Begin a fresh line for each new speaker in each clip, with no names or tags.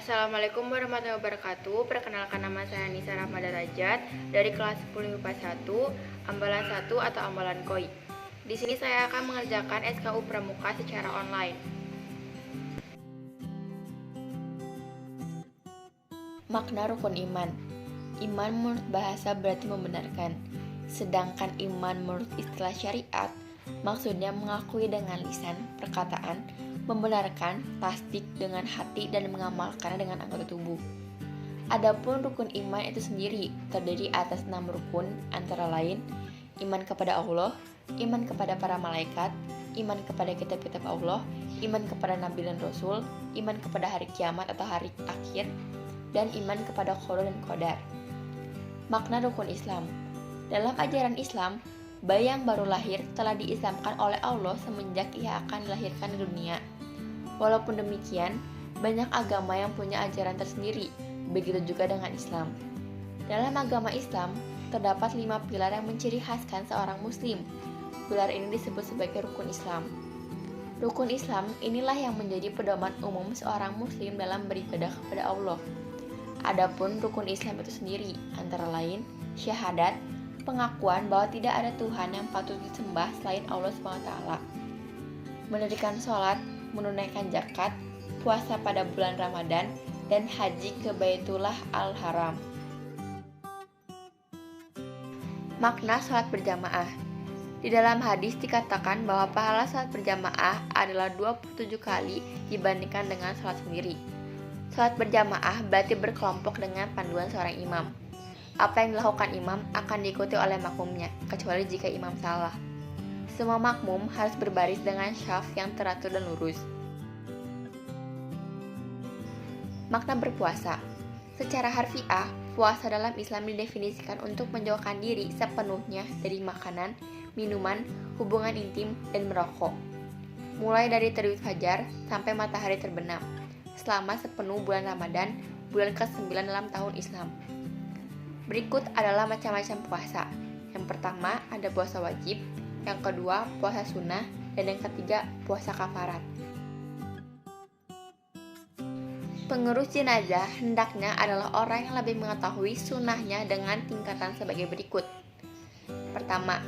Assalamualaikum warahmatullahi wabarakatuh. Perkenalkan, nama saya Nisa Rahmada Rajat dari kelas 10 IPA 1, ambalan 1 atau ambalan KOI. Di sini saya akan mengerjakan SKU Pramuka secara online.
Makna rukun iman. Iman menurut bahasa berarti membenarkan, sedangkan iman menurut istilah syariat maksudnya mengakui dengan lisan, perkataan, membenarkan, tasdik dengan hati, dan mengamalkannya dengan anggota tubuh. Adapun rukun iman itu sendiri terdiri atas 6 rukun, antara lain iman kepada Allah, iman kepada para malaikat, iman kepada kitab-kitab Allah, iman kepada nabi dan rasul, iman kepada hari kiamat atau hari akhir, dan iman kepada qada dan qadar. Makna rukun Islam. Dalam ajaran Islam, bayi yang baru lahir telah diislamkan oleh Allah semenjak ia akan dilahirkan di dunia. Walaupun demikian, banyak agama yang punya ajaran tersendiri, begitu juga dengan Islam. Dalam agama Islam, terdapat 5 pilar yang menciri khaskan seorang muslim. Pilar ini disebut sebagai rukun Islam. Rukun Islam inilah yang menjadi pedoman umum seorang muslim dalam beribadah kepada Allah. Adapun rukun Islam itu sendiri, antara lain syahadat, pengakuan bahwa tidak ada Tuhan yang patut disembah selain Allah SWT, mendirikan sholat, menunaikan zakat, puasa pada bulan Ramadan, dan haji ke Baitullah Al-Haram. Makna sholat berjamaah. Di dalam hadis dikatakan bahwa pahala sholat berjamaah adalah 27 kali dibandingkan dengan sholat sendiri. Sholat berjamaah berarti berkelompok dengan panduan seorang imam. Apa yang dilakukan imam akan diikuti oleh makmumnya, kecuali jika imam salah. Semua makmum harus berbaris dengan syaf yang teratur dan lurus. Makna berpuasa. Secara harfiah, puasa dalam Islam didefinisikan untuk menjauhkan diri sepenuhnya dari makanan, minuman, hubungan intim, dan merokok. Mulai dari terbit fajar sampai matahari terbenam, selama sepenuh bulan Ramadan, bulan ke-9 dalam tahun Islam. Berikut adalah macam-macam puasa. Yang pertama ada puasa wajib, yang kedua puasa sunnah, dan yang ketiga puasa kafarat. Pengurus jenazah hendaknya adalah orang yang lebih mengetahui sunnahnya dengan tingkatan sebagai berikut. Pertama,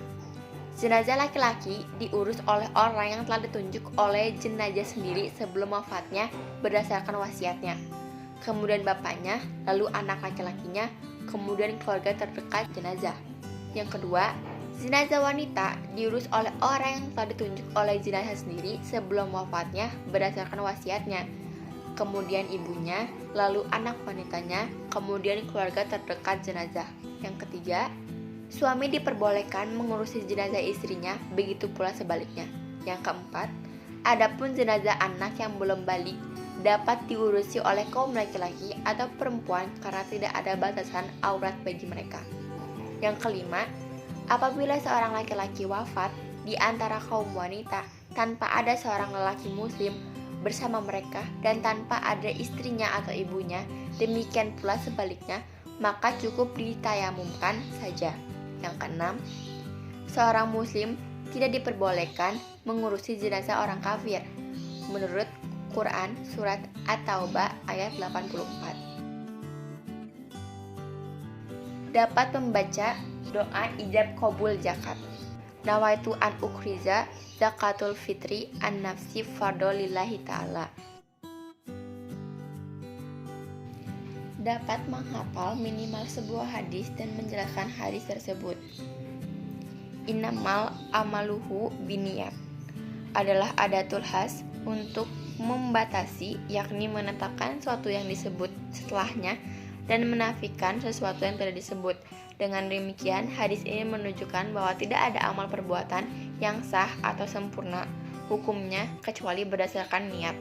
jenazah laki-laki diurus oleh orang yang telah ditunjuk oleh jenazah sendiri sebelum wafatnya berdasarkan wasiatnya. Kemudian bapaknya, lalu anak laki-lakinya, kemudian keluarga terdekat jenazah. Yang kedua, jenazah wanita diurus oleh orang yang telah ditunjuk oleh jenazah sendiri sebelum wafatnya berdasarkan wasiatnya. Kemudian ibunya, lalu anak wanitanya, kemudian keluarga terdekat jenazah. Yang ketiga, suami diperbolehkan mengurusi jenazah istrinya, begitu pula sebaliknya. Yang keempat, adapun jenazah anak yang belum balik dapat diurusi oleh kaum laki-laki atau perempuan karena tidak ada batasan aurat bagi mereka. Yang kelima, apabila seorang laki-laki wafat di antara kaum wanita tanpa ada seorang lelaki muslim bersama mereka dan tanpa ada istrinya atau ibunya, demikian pula sebaliknya, maka cukup ditayamumkan saja. Yang keenam, seorang muslim tidak diperbolehkan mengurusi jenazah orang kafir menurut Quran surat At-Taubah ayat 84. Dapat membaca doa ijab qabul zakat. Nawaitu an ukriza zakatul fitri an nafsi fardhu lillahi ta'ala. Dapat menghafal minimal sebuah hadis dan menjelaskan hadis tersebut. Innamal amaluhu biniyat adalah adatul khas untuk membatasi, yakni menetapkan sesuatu yang disebut setelahnya dan menafikan sesuatu yang tidak disebut. Dengan demikian, hadis ini menunjukkan bahwa tidak ada amal perbuatan yang sah atau sempurna hukumnya kecuali berdasarkan niat.